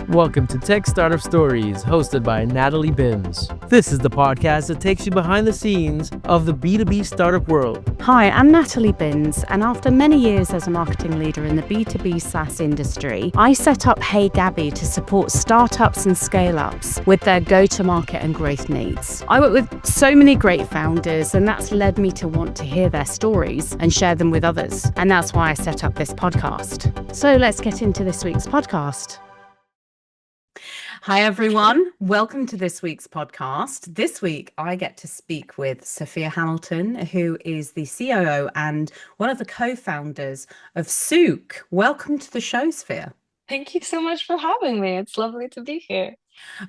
Welcome to Tech Startup Stories, hosted by Natalie Binns. This is the podcast that takes you behind the scenes of the B2B startup world. Hi, I'm Natalie Binns, and after many years as a marketing leader in the B2B SaaS industry, I set up Hey Gabby to support startups and scale-ups with their go-to-market and growth needs. I work with so many great founders, and that's led me to want to hear their stories and share them with others. And that's why I set up this podcast. So let's get into this week's podcast. Hi, everyone. Welcome to this week's podcast. This week, I get to speak with Sofia Hamilton, who is the COO and one of the co-founders of Souk. Welcome to the show, Sofia. Thank you so much for having me. It's lovely to be here.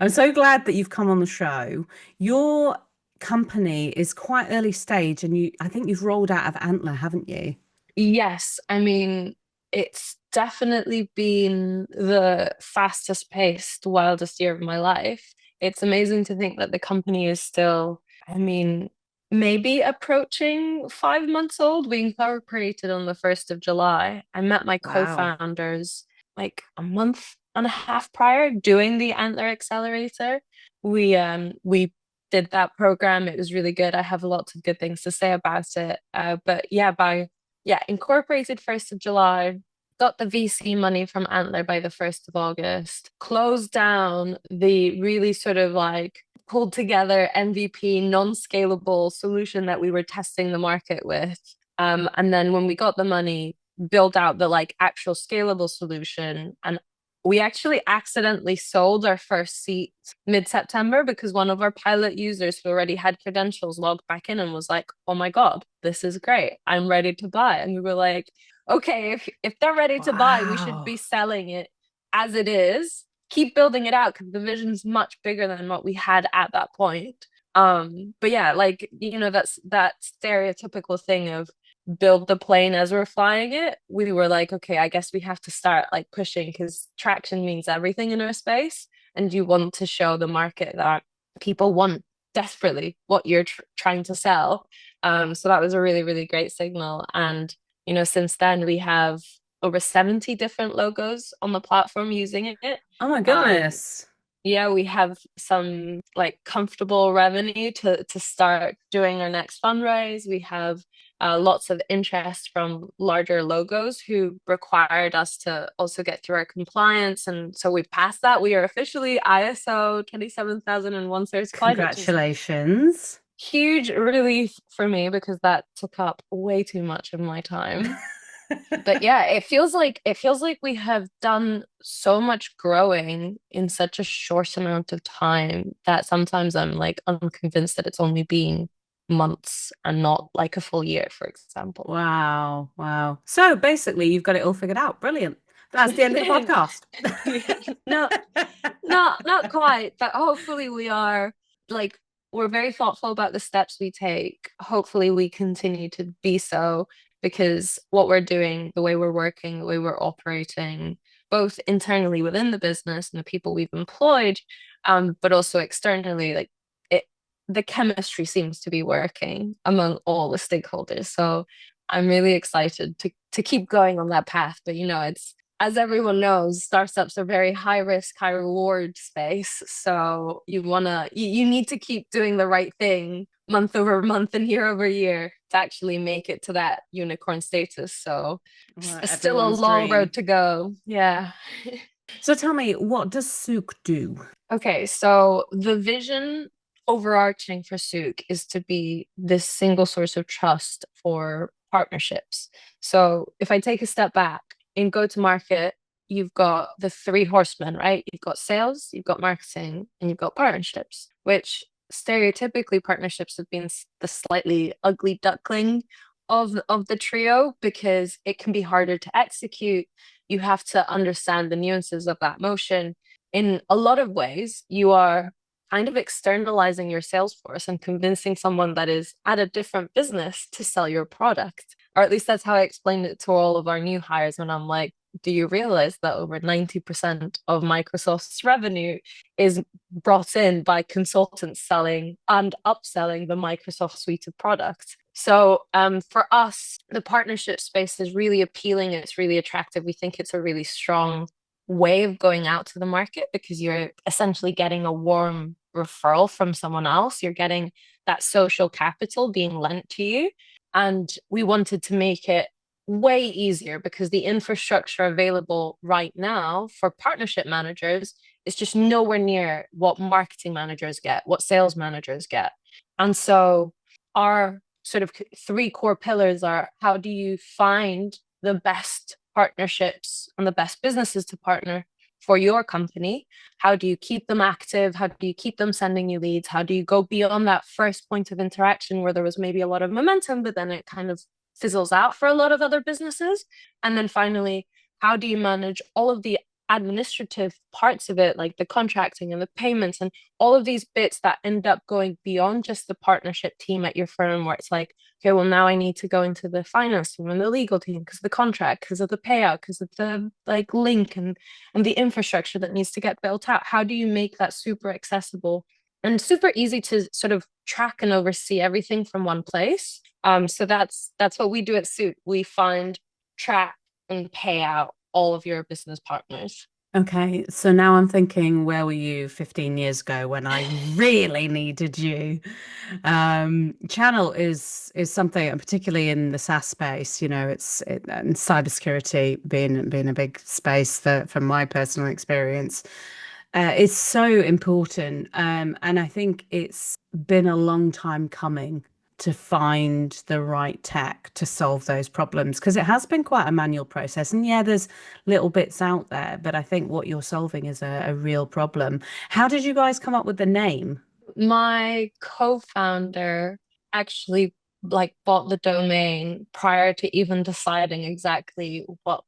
I'm so glad that you've come on the show. Your company is quite early stage, and I think you've rolled out of Antler, haven't you? Yes, I mean, it's definitely been the fastest paced, wildest year of my life. It's amazing to think that the company is still, maybe approaching 5 months old. We incorporated on the 1st of July. I met my co-founders like a month and a half prior doing the Antler accelerator. We did that program. It was really good. I have lots of good things to say about it. Incorporated 1st of July, got the VC money from Antler by the 1st of August, closed down the really sort of like pulled together MVP non-scalable solution that we were testing the market with. And then when we got the money, built out the like actual scalable solution. And we actually accidentally sold our first seat mid-September because one of our pilot users who already had credentials logged back in and was like, oh my God, this is great. I'm ready to buy. And we were like, okay, if they're ready to buy, we should be selling it as it is. Keep building it out because the vision's much bigger than what we had at that point. But yeah, like, you know, that's that stereotypical thing of build the plane as we're flying it. We were like, okay, I guess we have to start like pushing because traction means everything in our space. And you want to show the market that people want desperately what you're trying to sell. So that was a really, really great signal. And you know, since then we have over 70 different logos on the platform using it. Oh my goodness. Yeah, we have some like comfortable revenue to start doing our next fundraise. We have lots of interest from larger logos who required us to also get through our compliance. And so we passed that. We are officially ISO 27001 certified. Congratulations. Huge relief for me because that took up way too much of my time. But yeah, it feels like we have done so much growing in such a short amount of time that sometimes I'm like unconvinced that it's only been months and not like a full year, for example. Wow. So basically you've got it all figured out. Brilliant. That's the end of the podcast. No, not quite. But hopefully we are like, we're very thoughtful about the steps we take. Hopefully we continue to be so, because what we're doing, the way we're working, the way we're operating, both internally within the business and the people we've employed, but also externally, like the chemistry seems to be working among all the stakeholders. So I'm really excited to keep going on that path. But you know, it's, as everyone knows, startups are very high risk, high reward space. So you need to keep doing the right thing month over month and year over year to actually make it to that unicorn status. So it's still a long road to go. Yeah. So tell me, what does Souk do? Okay, so the vision overarching for Souk is to be this single source of trust for partnerships. So if I take a step back, in go-to-market, you've got the three horsemen, right? You've got sales, you've got marketing, and you've got partnerships, which stereotypically partnerships have been the slightly ugly duckling of the trio because it can be harder to execute. You have to understand the nuances of that motion. In a lot of ways, you are kind of externalizing your sales force and convincing someone that is at a different business to sell your product. Or at least that's how I explained it to all of our new hires when I'm like, do you realize that over 90% of Microsoft's revenue is brought in by consultants selling and upselling the Microsoft suite of products? So for us, the partnership space is really appealing. It's really attractive. We think it's a really strong way of going out to the market, because you're essentially getting a warm referral from someone else. You're getting that social capital being lent to you. And we wanted to make it way easier, because the infrastructure available right now for partnership managers is just nowhere near what marketing managers get, what sales managers get. And so our sort of three core pillars are: how do you find the best partnerships and the best businesses to partner for your company? How do you keep them active? How do you keep them sending you leads? How do you go beyond that first point of interaction where there was maybe a lot of momentum, but then it kind of fizzles out for a lot of other businesses? And then finally, how do you manage all of the administrative parts of it, like the contracting and the payments and all of these bits that end up going beyond just the partnership team at your firm, where it's like, okay, well, now I need to go into the finance team and the legal team because of the contract, because of the payout, because of the like link and the infrastructure that needs to get built out. How do you make that super accessible and super easy to sort of track and oversee everything from one place? So that's what we do at Souk. We find, track, and pay out all of your business partners. Okay, so now I'm thinking, where were you 15 years ago when I really needed you? Channel is something, and particularly in the SaaS space, and cybersecurity being a big space from my personal experience, is so important. And I think it's been a long time coming to find the right tech to solve those problems, because it has been quite a manual process. And yeah, there's little bits out there, but I think what you're solving is a real problem. How did you guys come up with the name? My co-founder actually like bought the domain prior to even deciding exactly what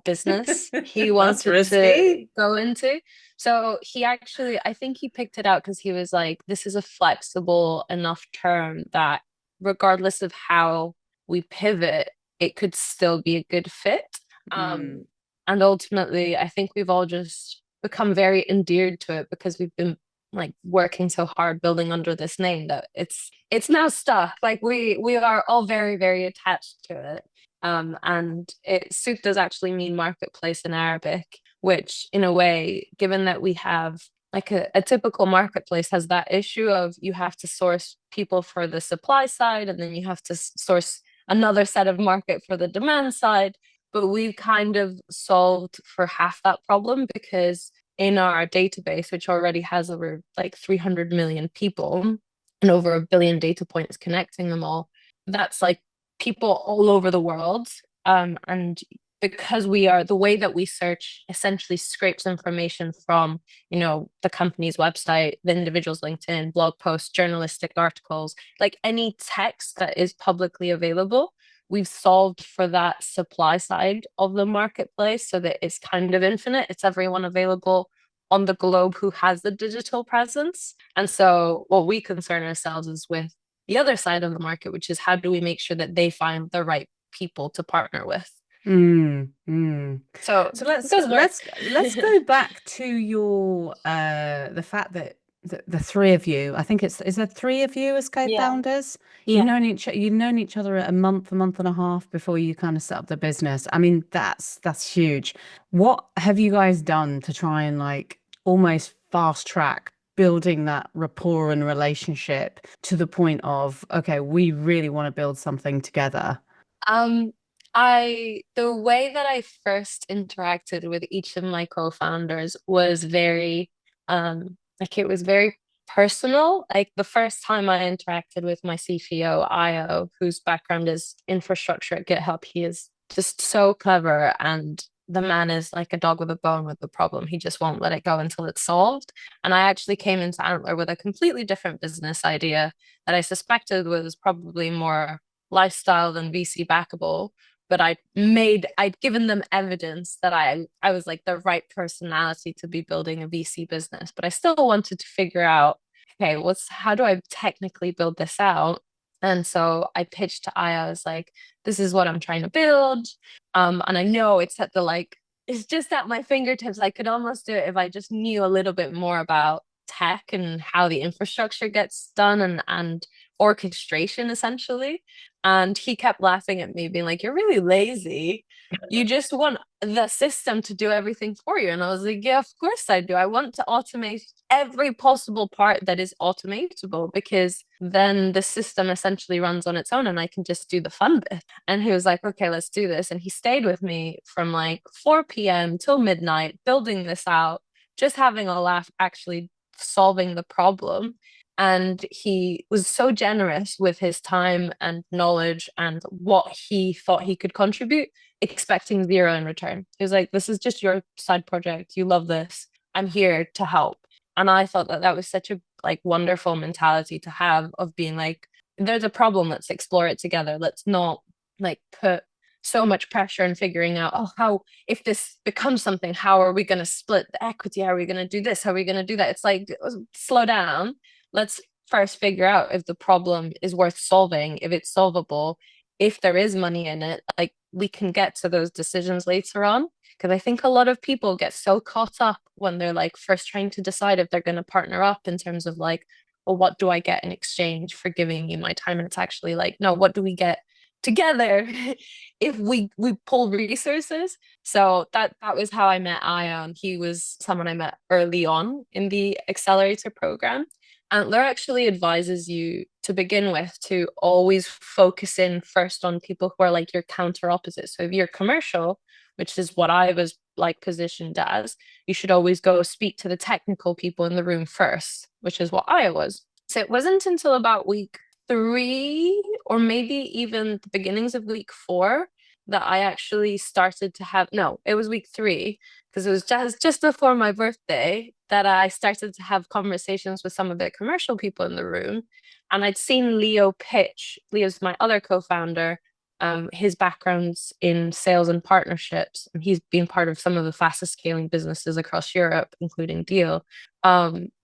business he That's wanted to risky. go into. So he actually, I think he picked it out because he was like, this is a flexible enough term that regardless of how we pivot, it could still be a good fit. Mm. And ultimately, I think we've all just become very endeared to it because we've been like working so hard building under this name that it's now stuck. Like we are all very, very attached to it. And Souk does actually mean marketplace in Arabic, which in a way, given that we have like a typical marketplace has that issue of you have to source people for the supply side, and then you have to source another set of market for the demand side. But we've kind of solved for half that problem, because in our database, which already has over like 300 million people and over 1 billion data points connecting them all, that's like people all over the world. And because we are, the way that we search essentially scrapes information from, the company's website, the individual's LinkedIn, blog posts, journalistic articles, like any text that is publicly available. We've solved for that supply side of the marketplace so that it's kind of infinite. It's everyone available on the globe who has the digital presence. And so what we concern ourselves is with the other side of the market, which is how do we make sure that they find the right people to partner with? So So it does work. let's go back to your the fact that the three of you, I think is there three of you as Yeah. co-founders? Yeah. You've known each other a month and a half before you kind of set up the business. I mean, that's huge. What have you guys done to try and like almost fast track building that rapport and relationship to the point of, okay, we really want to build something together? Um, the way that I first interacted with each of my co-founders was very, like it was very personal. Like the first time I interacted with my CFO, Io, whose background is infrastructure at GitHub, he is just so clever, and the man is like a dog with a bone with the problem. He just won't let it go until it's solved. And I actually came into Antler with a completely different business idea that I suspected was probably more lifestyle than VC backable, but I'd given them evidence that I was like the right personality to be building a VC business, but I still wanted to figure out, okay, how do I technically build this out? And so I pitched to Aya, I was like, this is what I'm trying to build. And I know it's just at my fingertips. I could almost do it if I just knew a little bit more about tech and how the infrastructure gets done and orchestration essentially. And he kept laughing at me, being like, "You're really lazy. You just want the system to do everything for you." And I was like, "Yeah, of course I do. I want to automate every possible part that is automatable, because then the system essentially runs on its own and I can just do the fun bit." And he was like, "Okay, let's do this." And he stayed with me from like 4 p.m. till midnight, building this out, just having a laugh, actually solving the problem. And he was so generous with his time and knowledge and what he thought he could contribute, expecting zero in return. He was like, "This is just your side project. You love this. I'm here to help." And I thought that that was such a like wonderful mentality to have, of being like, there's a problem, let's explore it together. Let's not like put so much pressure in figuring out, oh, how, if this becomes something, how are we going to split the equity? How are we going to do this? How are we going to do that? It's like, slow down. Let's first figure out if the problem is worth solving, if it's solvable, if there is money in it. Like, we can get to those decisions later on. Because I think a lot of people get so caught up when they're like first trying to decide if they're going to partner up, in terms of like, well, what do I get in exchange for giving you my time? And it's actually like, no, what do we get together if we pull resources? So that was how I met Ion. He was someone I met early on in the accelerator program. Antler actually advises you to begin with to always focus in first on people who are like your counter opposite. So if you're commercial, which is what I was like positioned as, you should always go speak to the technical people in the room first, which is what I was. So it wasn't until about week 3, or maybe even the beginnings of week 4, that I actually started to have, no, it was week 3, because it was just before my birthday, that I started to have conversations with some of the commercial people in the room. And I'd seen Leo pitch. Leo's my other co-founder. His background's in sales and partnerships, and he's been part of some of the fastest scaling businesses across Europe, including Deal.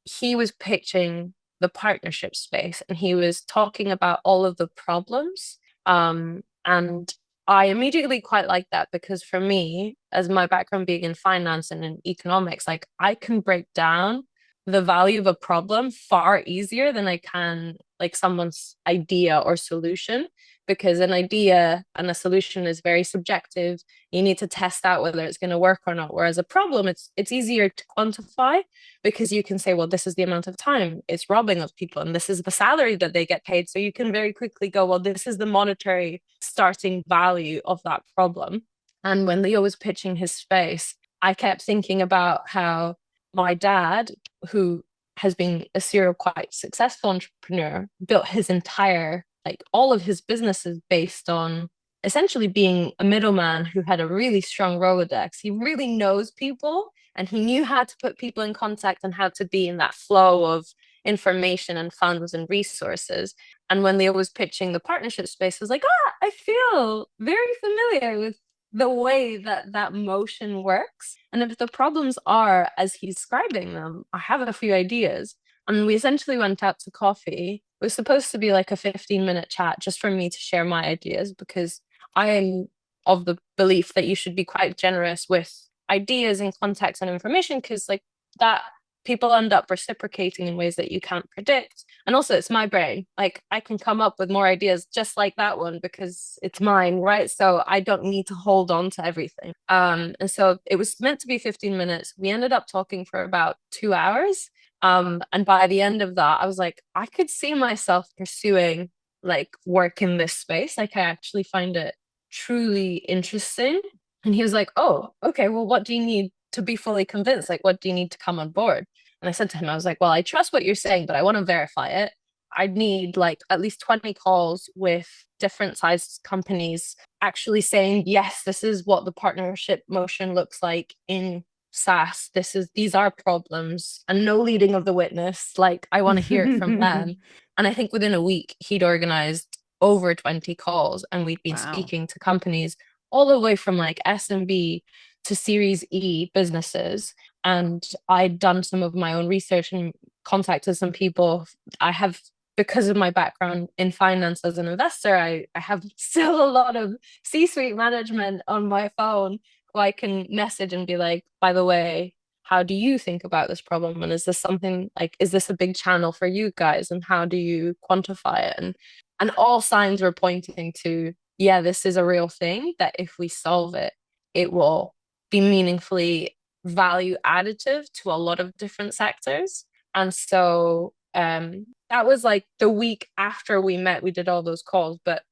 He was pitching the partnership space, and he was talking about all of the problems. And I immediately quite like that, because for me, as my background being in finance and in economics, like, I can break down the value of a problem far easier than I can like someone's idea or solution, because an idea and a solution is very subjective. You need to test out whether it's going to work or not. Whereas a problem, it's easier to quantify, because you can say, well, this is the amount of time it's robbing of people, and this is the salary that they get paid. So you can very quickly go, well, this is the monetary starting value of that problem. And when Leo was pitching his space, I kept thinking about how my dad, who has been a serial quite successful entrepreneur, built his entire, like all of his businesses based on essentially being a middleman who had a really strong Rolodex. He really knows people, and he knew how to put people in contact and how to be in that flow of information and funds and resources. And when Leo was pitching the partnership space, I was like, I feel very familiar with the way that that motion works. And if the problems are as he's describing them, I have a few ideas. And we essentially went out to coffee. It was supposed to be like a 15-minute chat just for me to share my ideas, because I am of the belief that you should be quite generous with ideas and context and information, because like that, people end up reciprocating in ways that you can't predict. And also, it's my brain. Like, I can come up with more ideas just like that one because it's mine, right? So I don't need to hold on to everything. And so it was meant to be 15 minutes. We ended up talking for about 2 hours. And by the end of that, I was like, I could see myself pursuing like work in this space. Like, I actually find it truly interesting. And he was like, oh, okay, well, what do you need to be fully convinced? Like, what do you need to come on board? And I said to him, I was like, well, I trust what you're saying, but I want to verify it. I'd need like at least 20 calls with different sized companies actually saying, yes, this is what the partnership motion looks like in SaaS. These are problems, and no leading of the witness. Like, I want to hear it from them. And I think within a week, he'd organized over 20 calls, and we'd been speaking to companies all the way from like SMB to Series E businesses. And I'd done some of my own research and contacted some people. I have, because of my background in finance as an investor, I have still a lot of C-suite management on my phone who I can message and be like, by the way, how do you think about this problem? And is this something like, is this a big channel for you guys? And how do you quantify it? And all signs were pointing to, yeah, this is a real thing, that if we solve it, it will be meaningfully value additive to a lot of different sectors. And so that was like the week after we met, we did all those calls. But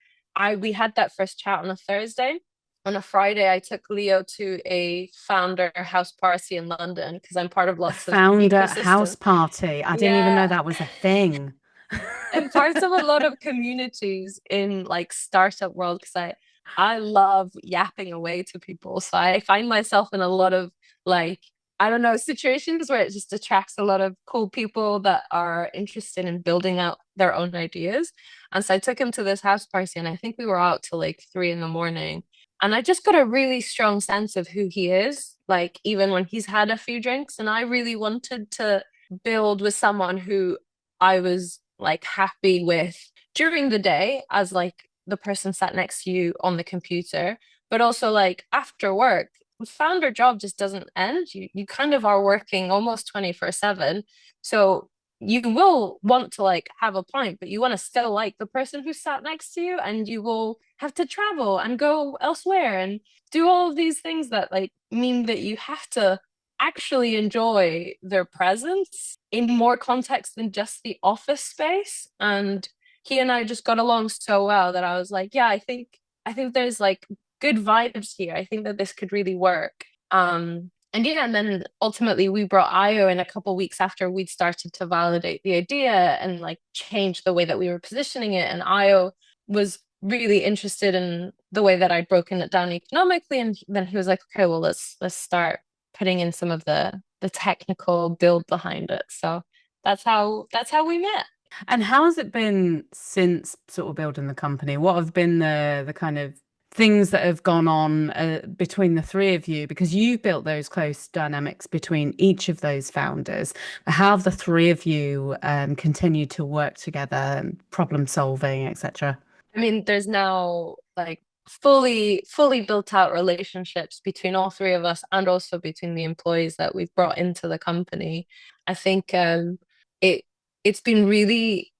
we had that first chat on a Thursday. On a Friday, I took Leo to a founder house party in London because I'm part of lots of Founder house ecosystem. party. I didn't even know Yeah. that was a thing. I'm part of a lot of communities in like startup world because I love yapping away to people. So I find myself in a lot of like, I don't know, situations where it just attracts a lot of cool people that are interested in building out their own ideas. And so I took him to this house party, and I think we were out till like 3 a.m. And I just got a really strong sense of who he is, like even when he's had a few drinks. And I really wanted to build with someone who I was like happy with during the day as like the person sat next to you on the computer, but also like after work. The founder job just doesn't end. You kind of are working almost 24/7. So you will want to like have a pint, but you want to still like the person who sat next to you, and you will have to travel and go elsewhere and do all of these things that like mean that you have to actually enjoy their presence in more context than just the office space. And he and I just got along so well that I was like, yeah, I think there's like good vibes here. I think that this could really work. And yeah, and then ultimately we brought Io in a couple weeks after we'd started to validate the idea and like change the way that we were positioning it. And Io was really interested in the way that I'd broken it down economically. And then he was like, okay, well, let's start putting in some of the technical build behind it. So that's how we met. And how has it been since sort of building the company? What have been the kind of things that have gone on between the three of you? Because you've built those close dynamics between each of those founders. How have the three of you continued to work together, problem solving, etc.? I mean, there's now like fully built out relationships between all three of us, and also between the employees that we've brought into the company. I think it it's been really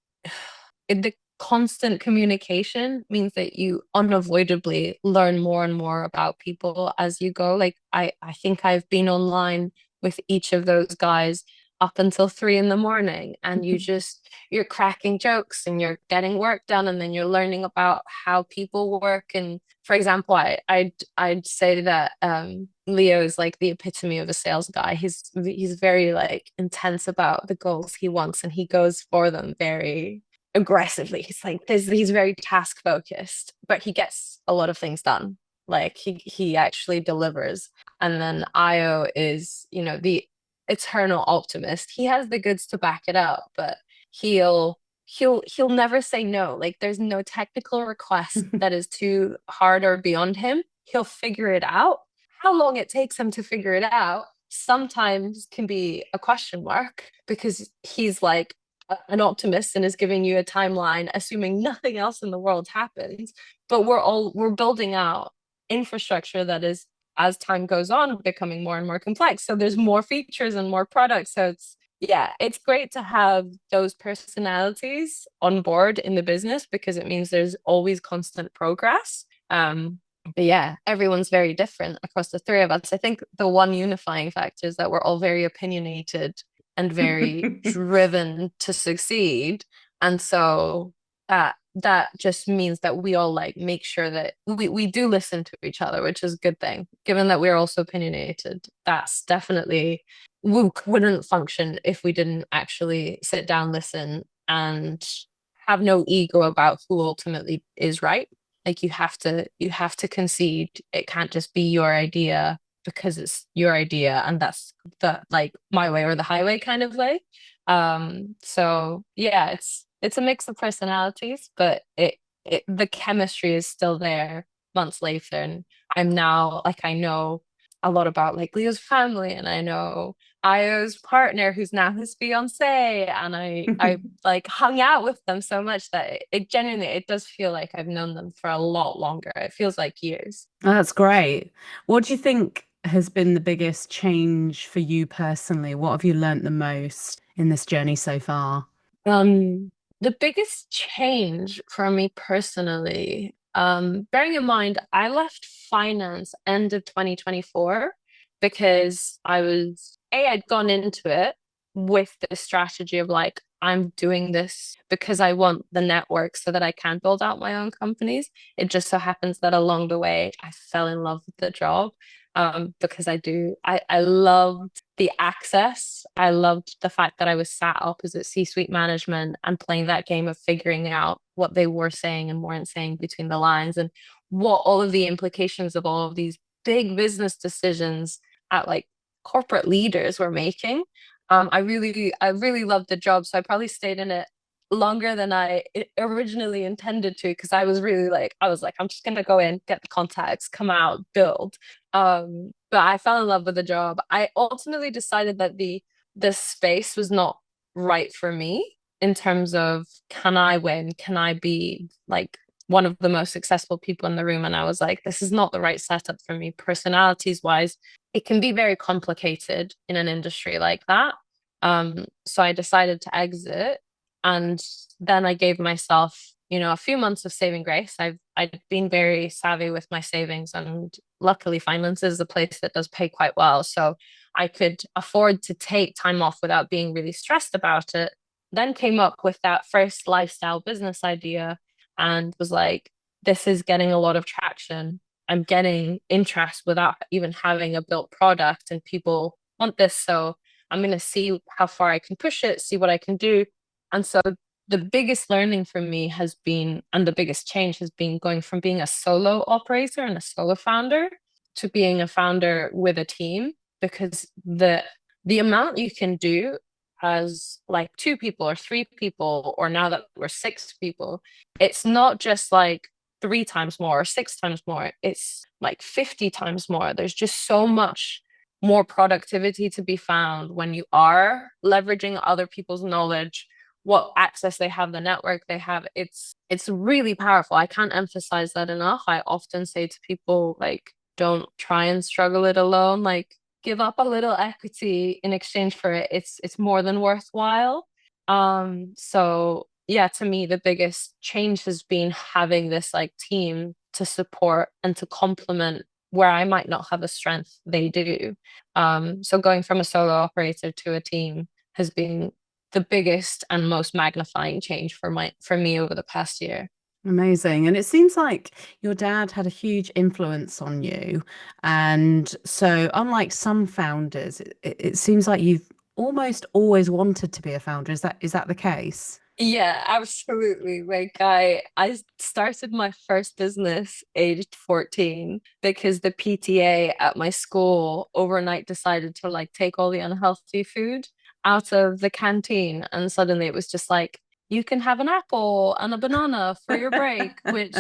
the constant communication means that you unavoidably learn more and more about people as you go. Like I think I've been online with each of those guys up until 3 a.m, and you're cracking jokes and you're getting work done, and then you're learning about how people work. And for example, I'd say that Leo is like the epitome of a sales guy. He's very like intense about the goals he wants, and he goes for them very aggressively. He's like this, he's very task focused, but he gets a lot of things done. Like he actually delivers. And then Io is, the eternal optimist. He has the goods to back it up, but he'll never say no. Like there's no technical request that is too hard or beyond him. He'll figure it out. How long it takes him to figure it out sometimes can be a question mark, because he's like an optimist and is giving you a timeline assuming nothing else in the world happens. But we're building out infrastructure that is, as time goes on, becoming more and more complex. So there's more features and more products. So it's great to have those personalities on board in the business, because it means there's always constant progress. But yeah, everyone's very different across the three of us. I think the one unifying factor is that we're all very opinionated and very driven to succeed. And so that just means that we all like make sure that we do listen to each other, which is a good thing. Given that we're also opinionated, that's definitely, we wouldn't function if we didn't actually sit down, listen, and have no ego about who ultimately is right. Like you have to concede. It can't just be your idea because it's your idea, and that's the like my way or the highway kind of way. So yeah, it's a mix of personalities, but the chemistry is still there months later. And I'm now like, I know a lot about like Leo's family, and I know Io's partner, who's now his fiance, and I like hung out with them so much that it genuinely, it does feel like I've known them for a lot longer. It feels like years. Oh, that's great. What do you think has been the biggest change for you personally? What have you learnt the most in this journey so far? The biggest change for me personally, bearing in mind, I left finance end of 2024 because I'd gone into it with the strategy of like, I'm doing this because I want the network so that I can build out my own companies. It just so happens that along the way, I fell in love with the job. Because I loved the access. I loved the fact that I was sat opposite C-suite management and playing that game of figuring out what they were saying and weren't saying between the lines, and what all of the implications of all of these big business decisions at like corporate leaders were making. I really loved the job, so I probably stayed in it longer than originally intended to, because I was like, I'm just gonna go in, get the contacts, come out, build. But I fell in love with the job. I ultimately decided that the space was not right for me in terms of, can I win? Can I be like one of the most successful people in the room? And I was like, this is not the right setup for me, personalities wise. It can be very complicated in an industry like that. So I decided to exit, and then I gave myself, a few months of saving grace. I'd been very savvy with my savings, and luckily finance is a place that does pay quite well. So I could afford to take time off without being really stressed about it. Then came up with that first lifestyle business idea and was like, this is getting a lot of traction. I'm getting interest without even having a built product, and people want this. So I'm going to see how far I can push it, see what I can do. And so the biggest learning for me has been, and the biggest change has been, going from being a solo operator and a solo founder to being a founder with a team, because the amount you can do as like two people or three people, or now that we're six people, it's not just like three times more or six times more, it's like 50 times more. There's just so much more productivity to be found when you are leveraging other people's knowledge, what access they have, the network they have. It's really powerful. I can't emphasize that enough. I often say to people, like, don't try and struggle it alone. Like, give up a little equity in exchange for it. It's more than worthwhile. So yeah, to me, the biggest change has been having this like team to support and to complement where I might not have a strength, they do. So going from a solo operator to a team has been the biggest and most magnifying change for me over the past year. Amazing. And it seems like your dad had a huge influence on you. And so, unlike some founders, it seems like you've almost always wanted to be a founder. Is that the case? Yeah, absolutely. Like I started my first business aged 14 because the PTA at my school overnight decided to like take all the unhealthy food out of the canteen, and suddenly it was just like, you can have an apple and a banana for your break, which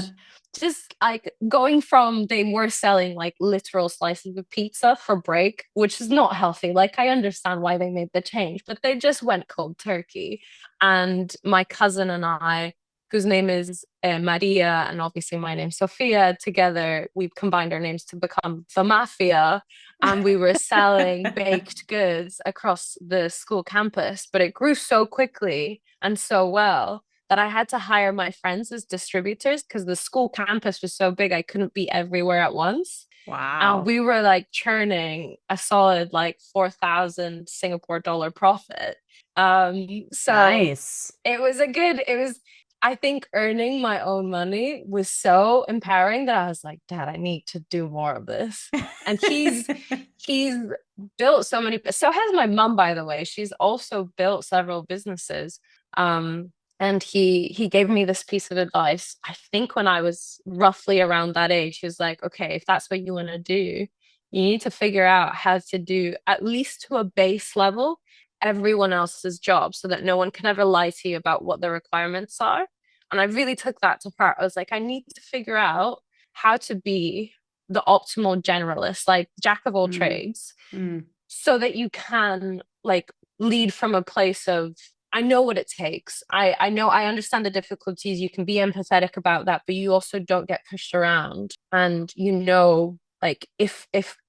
just like going from, they were selling like literal slices of pizza for break, which is not healthy. Like, I understand why they made the change, but they just went cold turkey. And my cousin and I, whose name is Maria, and obviously my name's Sofia, together we've combined our names to become the Mafia. And we were selling baked goods across the school campus, but it grew so quickly and so well that I had to hire my friends as distributors, because the school campus was so big, I couldn't be everywhere at once. And Wow. we were like churning a solid like 4,000 Singapore dollar profit. So Nice. it was, I think earning my own money was so empowering that I was like, Dad, I need to do more of this. And he's built so many, so has my mum, by the way. She's also built several businesses. And he gave me this piece of advice, I think when I was roughly around that age. He was like, okay, if that's what you want to do, you need to figure out how to do, at least to a base level, everyone else's job, so that no one can ever lie to you about what the requirements are. And I really took that to heart. I was like, I need to figure out how to be the optimal generalist, like jack of all Mm, trades, mm. so that you can like lead from a place of, I know what it takes. I know, I understand the difficulties. You can be empathetic about that, but you also don't get pushed around. And like if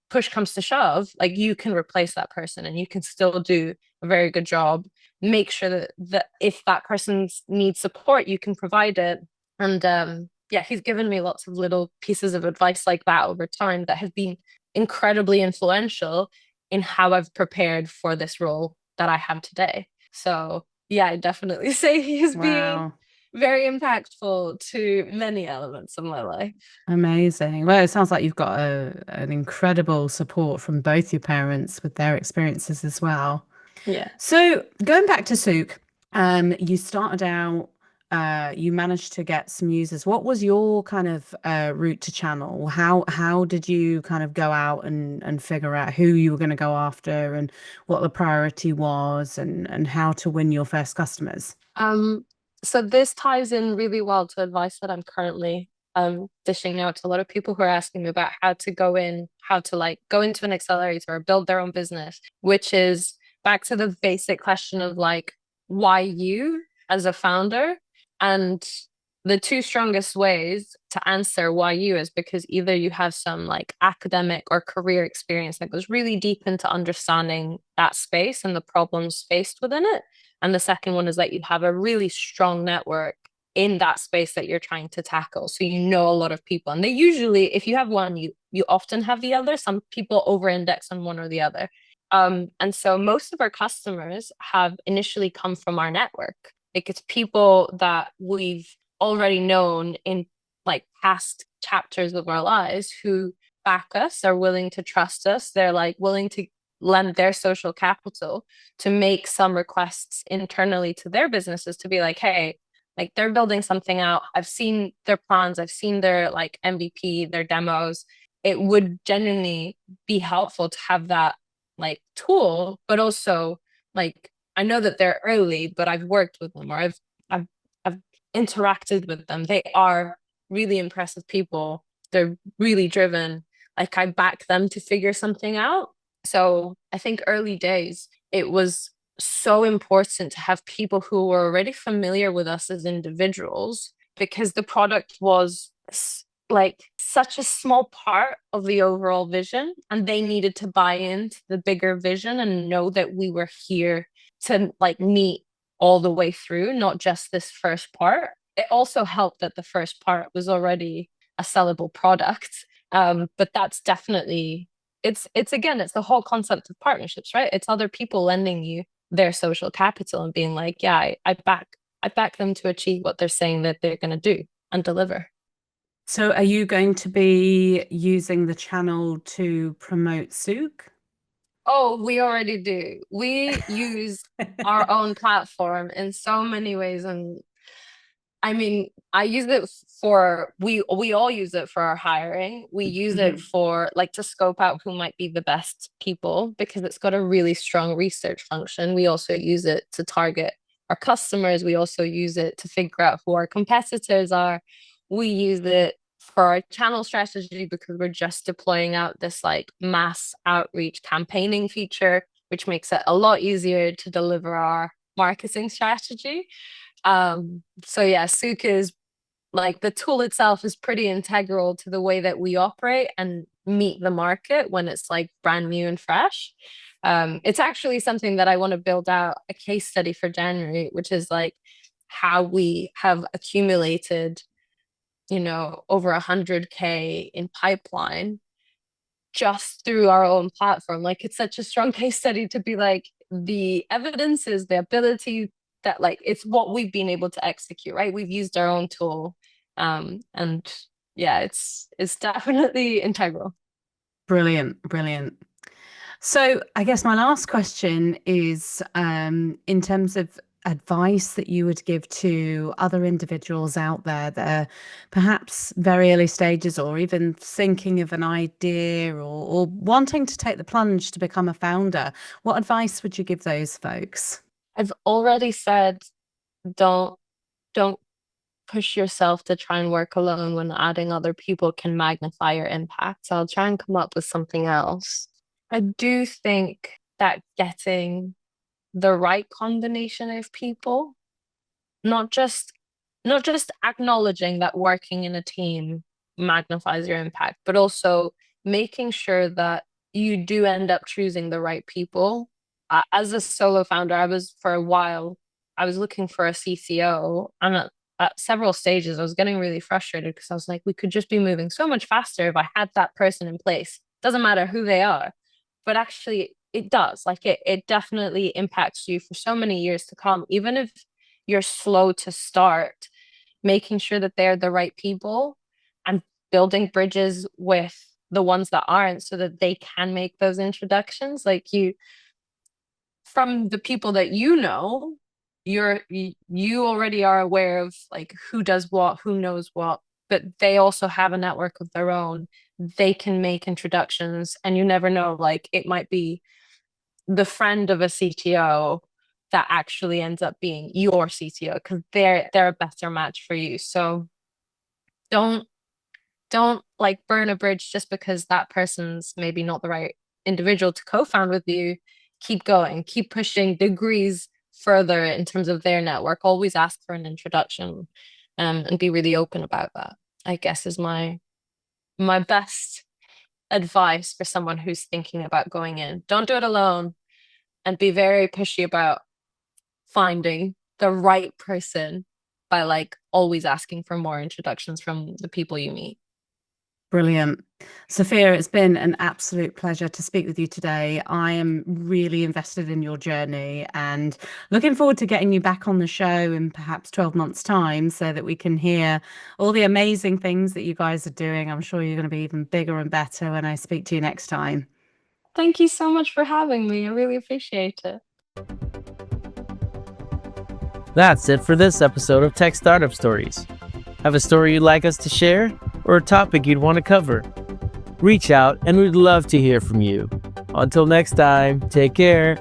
push comes to shove, like you can replace that person and you can still do a very good job. Make sure that if that person needs support, you can provide it. And yeah, he's given me lots of little pieces of advice like that over time that have been incredibly influential in how I've prepared for this role that I have today. So yeah, I definitely say he's been Wow. very impactful to many elements of my life. Amazing. Well, it sounds like you've got an incredible support from both your parents with their experiences as well. Yeah. So going back to Souk, you started out, you managed to get some users. What was your kind of route to channel? How did you kind of go out and figure out who you were going to go after and what the priority was and how to win your first customers? So this ties in really well to advice that I'm currently dishing out to a lot of people who are asking me about how to go into an accelerator or build their own business, which is back to the basic question of like, why you as a founder? And the two strongest ways to answer why you is because either you have some like academic or career experience that goes really deep into understanding that space and the problems faced within it. And the second one is that you have a really strong network in that space that you're trying to tackle. So you know a lot of people. And they usually, if you have one, you often have the other. Some people over-index on one or the other. And so most of our customers have initially come from our network. Like it's people that we've already known in like past chapters of our lives who back us, are willing to trust us. They're like willing to lend their social capital to make some requests internally to their businesses to be like, hey, like they're building something out. I've seen their plans. I've seen their like MVP, their demos. It would genuinely be helpful to have that like tool, but also like I know that they're early, but I've worked with them or I've interacted with them. They are really impressive people. They're really driven. Like I back them to figure something out. So I think early days, it was so important to have people who were already familiar with us as individuals because the product was like such a small part of the overall vision and they needed to buy into the bigger vision and know that we were here to like meet all the way through, not just this first part. It also helped that the first part was already a sellable product. But that's definitely it's again, it's the whole concept of partnerships, right? It's other people lending you their social capital and being like, yeah, I back them to achieve what they're saying that they're gonna do and deliver. So are you going to be using the channel to promote Souk? Oh, we already do. We use our own platform in so many ways, and I mean, I use it for we all use it for our hiring. We use it for like to scope out who might be the best people because it's got a really strong research function. We also use it to target our customers. We also use it to figure out who our competitors are. We use it for our channel strategy because we're just deploying out this like mass outreach campaigning feature, which makes it a lot easier to deliver our marketing strategy. So yeah, Souk is like the tool itself is pretty integral to the way that we operate and meet the market when it's like brand new and fresh. It's actually something that I want to build out a case study for January, which is like how we have accumulated, you know, over 100K in pipeline just through our own platform. Like it's such a strong case study to be like the evidence is the ability that like it's what we've been able to execute, right? We've used our own tool. And yeah, it's definitely integral. Brilliant, brilliant. So I guess my last question is, in terms of advice that you would give to other individuals out there that are perhaps very early stages or even thinking of an idea or wanting to take the plunge to become a founder, what advice would you give those folks? I've already said don't don't push yourself to try and work alone when adding other people can magnify your impact. So I'll try and come up with something else. I do think that getting the right combination of people, not just not just acknowledging that working in a team magnifies your impact, but also making sure that you do end up choosing the right people. As a solo founder, for a while, I was looking for a CCO, and at several stages, I was getting really frustrated because I was like, we could just be moving so much faster if I had that person in place. Doesn't matter who they are, but actually it does. Like it definitely impacts you for so many years to come. Even if you're slow to start, making sure that they're the right people and building bridges with the ones that aren't so that they can make those introductions. Like from the people that you know, you already are aware of like who does what, who knows what, but they also have a network of their own. They can make introductions, and you never know, like it might be the friend of a CTO that actually ends up being your CTO because they're a better match for you. So don't like burn a bridge just because that person's maybe not the right individual to co-found with you. Keep going, keep pushing degrees further in terms of their network. Always ask for an introduction, and be really open about that, I guess, is my best advice for someone who's thinking about going in. Don't do it alone, and be very pushy about finding the right person by like always asking for more introductions from the people you meet. Brilliant. Sophia, it's been an absolute pleasure to speak with you today. I am really invested in your journey and looking forward to getting you back on the show in perhaps 12 months' time so that we can hear all the amazing things that you guys are doing. I'm sure you're going to be even bigger and better when I speak to you next time. Thank you so much for having me. I really appreciate it. That's it for this episode of Tech Startup Stories. Have a story you'd like us to share or a topic you'd want to cover? Reach out and we'd love to hear from you. Until next time, take care.